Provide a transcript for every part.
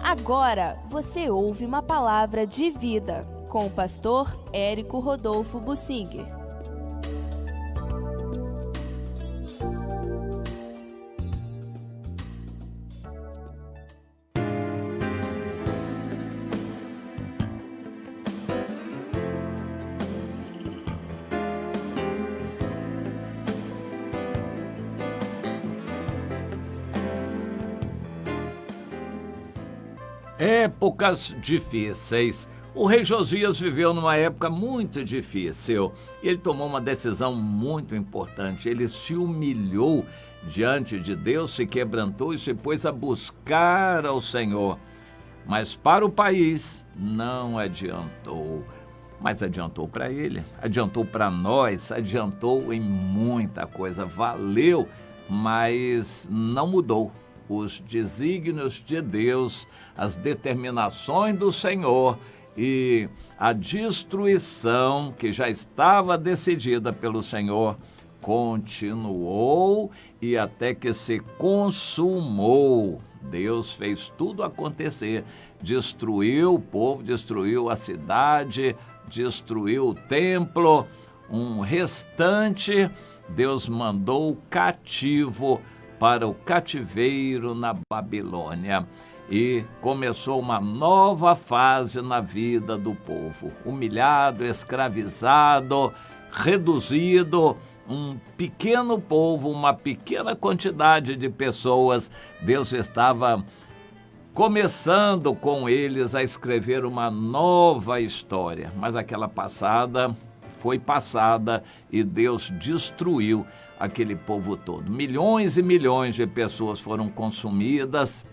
Agora você ouve uma palavra de vida com o pastor Érico Rodolfo Bussinger. Épocas difíceis. O rei Josias viveu numa época muito difícil. Ele tomou uma decisão muito importante. Ele se humilhou diante de Deus, se quebrantou e se pôs a buscar ao Senhor. Mas para o país não adiantou. Mas adiantou para ele, adiantou para nós, adiantou em muita coisa. Valeu, mas não mudou os desígnios de Deus, as determinações do Senhor e a destruição que já estava decidida pelo Senhor continuou e até que se consumou. Deus fez tudo acontecer, destruiu o povo, destruiu a cidade, destruiu o templo. Um restante, Deus mandou cativo para o cativeiro na Babilônia e começou uma nova fase na vida do povo. Humilhado, escravizado, reduzido, um pequeno povo, uma pequena quantidade de pessoas. Deus estava começando com eles a escrever uma nova história, mas aquela passada foi passada e Deus destruiu aquele povo todo. Milhões e milhões de pessoas foram consumidas,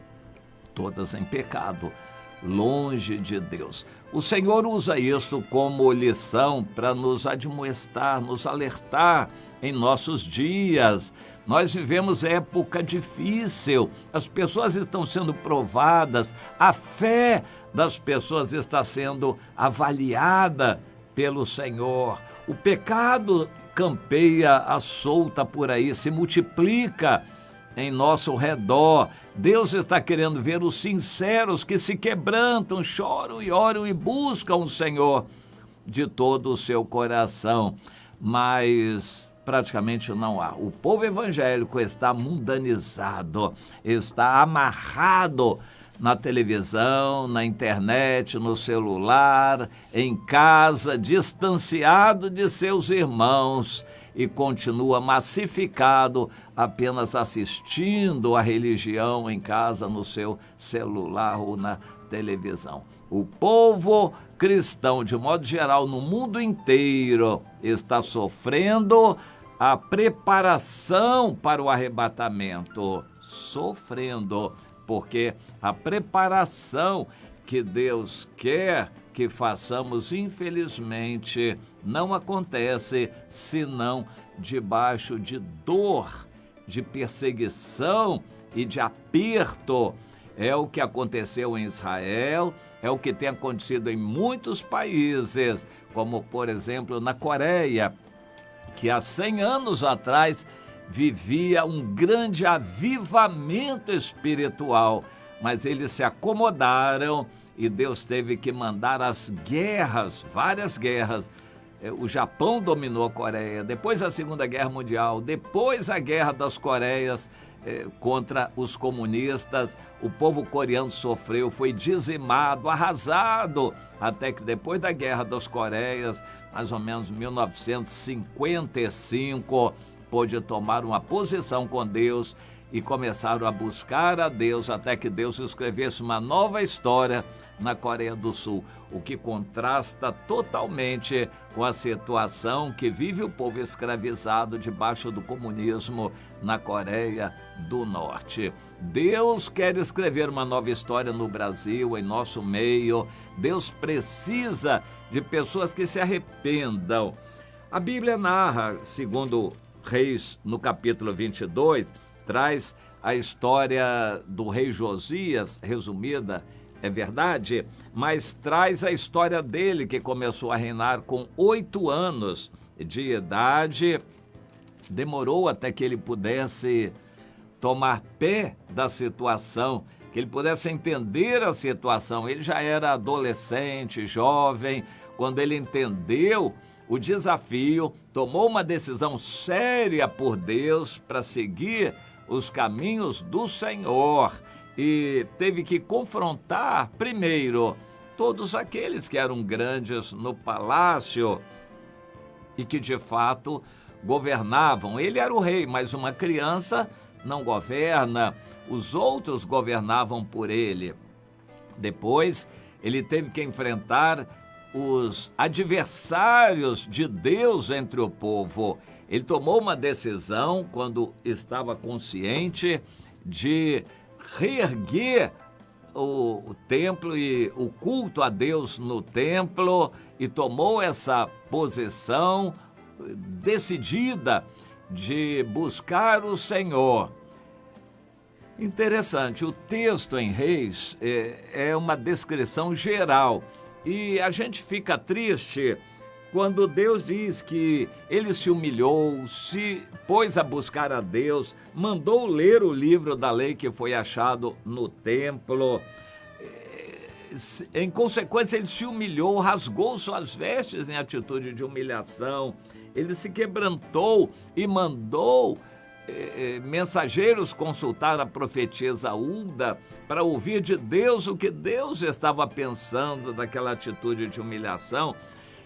todas em pecado, longe de Deus. O Senhor usa isso como lição para nos admoestar, nos alertar em nossos dias. Nós vivemos época difícil, as pessoas estão sendo provadas, a fé das pessoas está sendo avaliada pelo Senhor. O pecado campeia à solta por aí, se multiplica em nosso redor. Deus está querendo ver os sinceros que se quebrantam, choram e oram e buscam o Senhor de todo o seu coração. Mas praticamente não há. O povo evangélico está mundanizado, está amarrado na televisão, na internet, no celular, em casa, distanciado de seus irmãos e continua massificado apenas assistindo a religião em casa, no seu celular ou na televisão. O povo cristão, de modo geral, no mundo inteiro, está sofrendo a preparação para o arrebatamento. Sofrendo, porque a preparação que Deus quer que façamos, infelizmente, não acontece senão debaixo de dor, de perseguição e de aperto. É o que aconteceu em Israel, é o que tem acontecido em muitos países, como, por exemplo, na Coreia, que há 100 anos atrás vivia um grande avivamento espiritual, mas eles se acomodaram e Deus teve que mandar as guerras, várias guerras. O Japão dominou a Coreia, depois a Segunda Guerra Mundial, depois a Guerra das Coreias contra os comunistas. O povo coreano sofreu, foi dizimado, arrasado, até que depois da Guerra das Coreias, mais ou menos 1955, pôde tomar uma posição com Deus e começaram a buscar a Deus até que Deus escrevesse uma nova história na Coreia do Sul, o que contrasta totalmente com a situação que vive o povo escravizado debaixo do comunismo na Coreia do Norte. Deus quer escrever uma nova história no Brasil, em nosso meio. Deus precisa de pessoas que se arrependam. A Bíblia narra, segundo Reis, no capítulo 22, traz a história do rei Josias, resumida, é verdade, mas traz a história dele, que começou a reinar com 8 anos de idade. Demorou até que ele pudesse tomar pé da situação que ele pudesse entender a situação. Ele já era adolescente, jovem, quando ele entendeu o desafio, tomou uma decisão séria por Deus para seguir os caminhos do Senhor e teve que confrontar primeiro todos aqueles que eram grandes no palácio e que de fato governavam. Ele era o rei, mas uma criança não governa, os outros governavam por ele. Depois, ele teve que enfrentar os adversários de Deus entre o povo. Ele tomou uma decisão quando estava consciente de reerguer o templo e o culto a Deus no templo, e tomou essa posição decidida de buscar o Senhor. Interessante, o texto em Reis é uma descrição geral e a gente fica triste quando Deus diz que ele se humilhou, se pôs a buscar a Deus, mandou ler o livro da lei que foi achado no templo. Em consequência, ele se humilhou, rasgou suas vestes em atitude de humilhação. Ele se quebrantou e mandou mensageiros consultar a profetisa Hulda para ouvir de Deus o que Deus estava pensando daquela atitude de humilhação.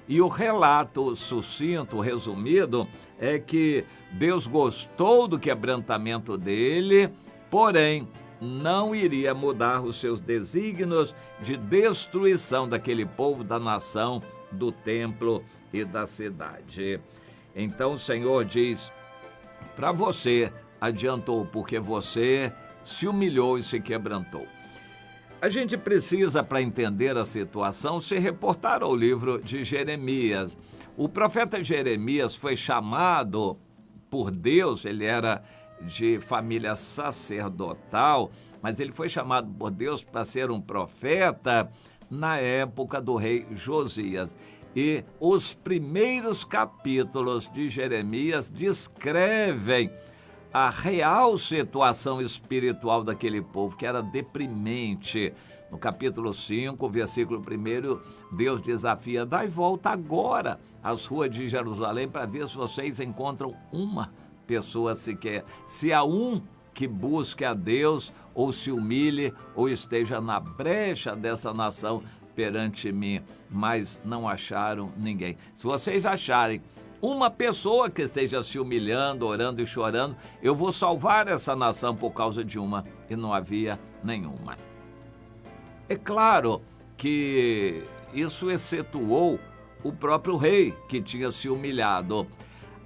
E o relato sucinto, resumido, é que Deus gostou do quebrantamento dele, porém não iria mudar os seus desígnios de destruição daquele povo, da nação, do templo e da cidade. Então o Senhor diz: para você adiantou, porque você se humilhou e se quebrantou. A gente precisa, para entender a situação, se reportar ao livro de Jeremias. O profeta Jeremias foi chamado por Deus, ele era de família sacerdotal, mas ele foi chamado por Deus para ser um profeta na época do rei Josias. E os primeiros capítulos de Jeremias descrevem a real situação espiritual daquele povo, que era deprimente. No capítulo 5, versículo 1, Deus desafia: dai volta agora às ruas de Jerusalém para ver se vocês encontram uma pessoa sequer. Se há um que busque a Deus, ou se humilhe, ou esteja na brecha dessa nação perante mim. Mas não acharam ninguém. Se vocês acharem uma pessoa que esteja se humilhando, orando e chorando, eu vou salvar essa nação por causa de uma. E não havia nenhuma. É claro que isso excetuou o próprio rei, que tinha se humilhado.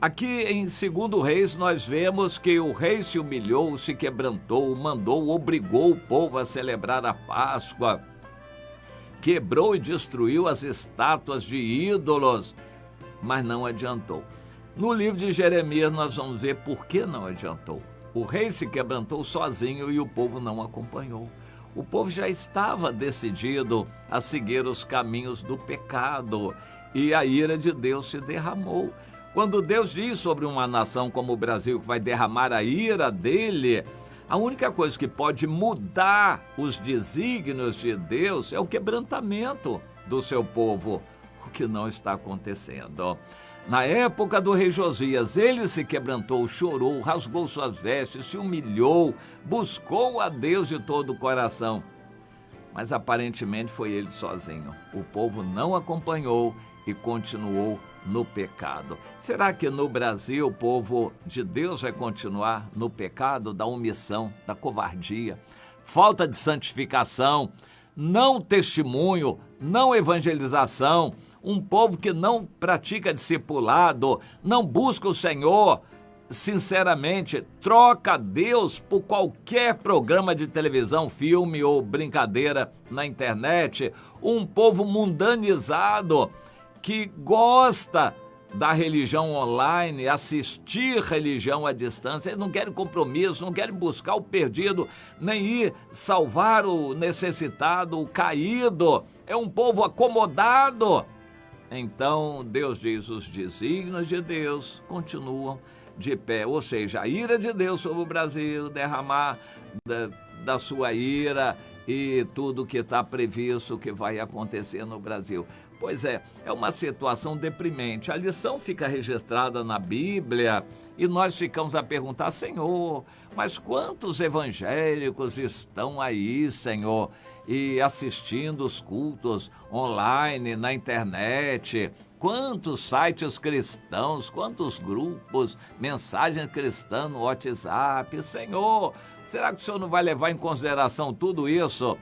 Aqui em 2 Reis nós vemos que o rei se humilhou, se quebrantou, obrigou o povo a celebrar a Páscoa, quebrou e destruiu as estátuas de ídolos, mas não adiantou. No livro de Jeremias nós vamos ver por que não adiantou. O rei se quebrantou sozinho e o povo não acompanhou. O povo já estava decidido a seguir os caminhos do pecado e a ira de Deus se derramou. Quando Deus diz sobre uma nação como o Brasil que vai derramar a ira dele, a única coisa que pode mudar os desígnios de Deus é o quebrantamento do seu povo, o que não está acontecendo. Na época do rei Josias, ele se quebrantou, chorou, rasgou suas vestes, se humilhou, buscou a Deus de todo o coração. Mas aparentemente foi ele sozinho. O povo não acompanhou e continuou no pecado. Será que no Brasil o povo de Deus vai continuar no pecado da omissão, da covardia, falta de santificação, não testemunho, não evangelização, um povo que não pratica discipulado, não busca o Senhor sinceramente, troca Deus por qualquer programa de televisão, filme ou brincadeira na internet, um povo mundanizado que gosta da religião online, assistir religião à distância. Eles não querem compromisso, não querem buscar o perdido, nem ir salvar o necessitado, o caído. É um povo acomodado. Então Deus diz: os desígnios de Deus continuam de pé, ou seja, a ira de Deus sobre o Brasil, derramar da sua ira e tudo que está previsto que vai acontecer no Brasil. Pois é uma situação deprimente. A lição fica registrada na Bíblia e nós ficamos a perguntar: Senhor, mas quantos evangélicos estão aí, Senhor, e assistindo os cultos online, na internet? Quantos sites cristãos, quantos grupos, mensagens cristãs no WhatsApp? Senhor, será que o Senhor não vai levar em consideração tudo isso?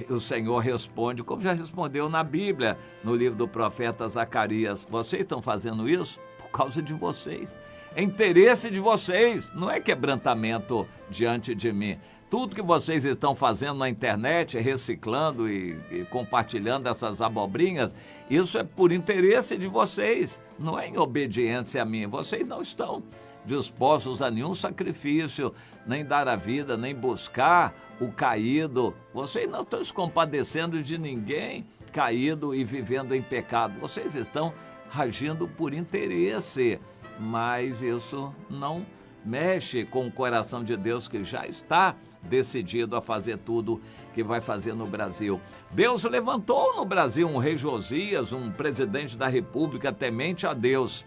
O Senhor responde, como já respondeu na Bíblia, no livro do profeta Zacarias: vocês estão fazendo isso por causa de vocês. É interesse de vocês, não é quebrantamento diante de mim. Tudo que vocês estão fazendo na internet, reciclando e compartilhando essas abobrinhas, isso é por interesse de vocês, não é em obediência a mim. Vocês não estão dispostos a nenhum sacrifício, nem dar a vida, nem buscar o caído. Vocês não estão se compadecendo de ninguém caído e vivendo em pecado. Vocês estão agindo por interesse, mas isso não mexe com o coração de Deus, que já está decidido a fazer tudo que vai fazer no Brasil. Deus levantou no Brasil um rei Josias, um presidente da República temente a Deus.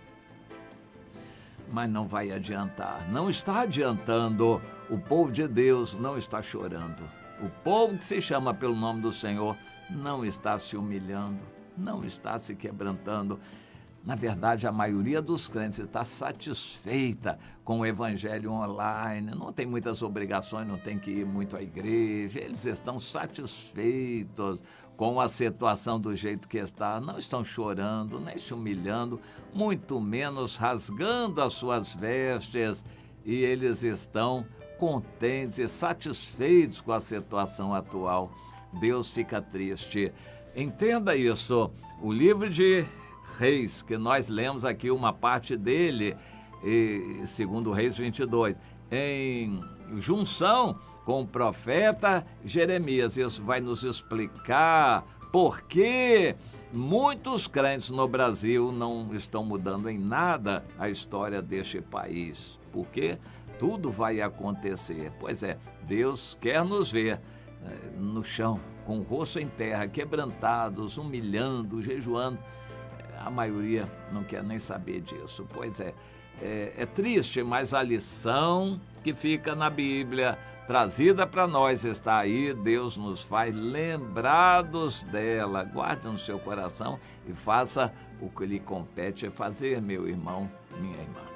Mas não vai adiantar, não está adiantando. O povo de Deus não está chorando. O povo que se chama pelo nome do Senhor não está se humilhando, não está se quebrantando. Na verdade, a maioria dos crentes está satisfeita com o evangelho online, não tem muitas obrigações, não tem que ir muito à igreja, eles estão satisfeitos com a situação do jeito que está, não estão chorando, nem se humilhando, muito menos rasgando as suas vestes, e eles estão contentes e satisfeitos com a situação atual. Deus fica triste. Entenda isso. O livro de Reis, que nós lemos aqui uma parte dele, segundo Reis 22, em junção com o profeta Jeremias. Isso vai nos explicar por que muitos crentes no Brasil não estão mudando em nada a história deste país. Porque tudo vai acontecer. Pois é, Deus quer nos ver no chão, com o rosto em terra, quebrantados, humilhando, jejuando. A maioria não quer nem saber disso. Pois é triste, mas a lição que fica na Bíblia, trazida para nós, está aí. Deus nos faz lembrados dela. Guarde no seu coração e faça o que lhe compete fazer, meu irmão, minha irmã.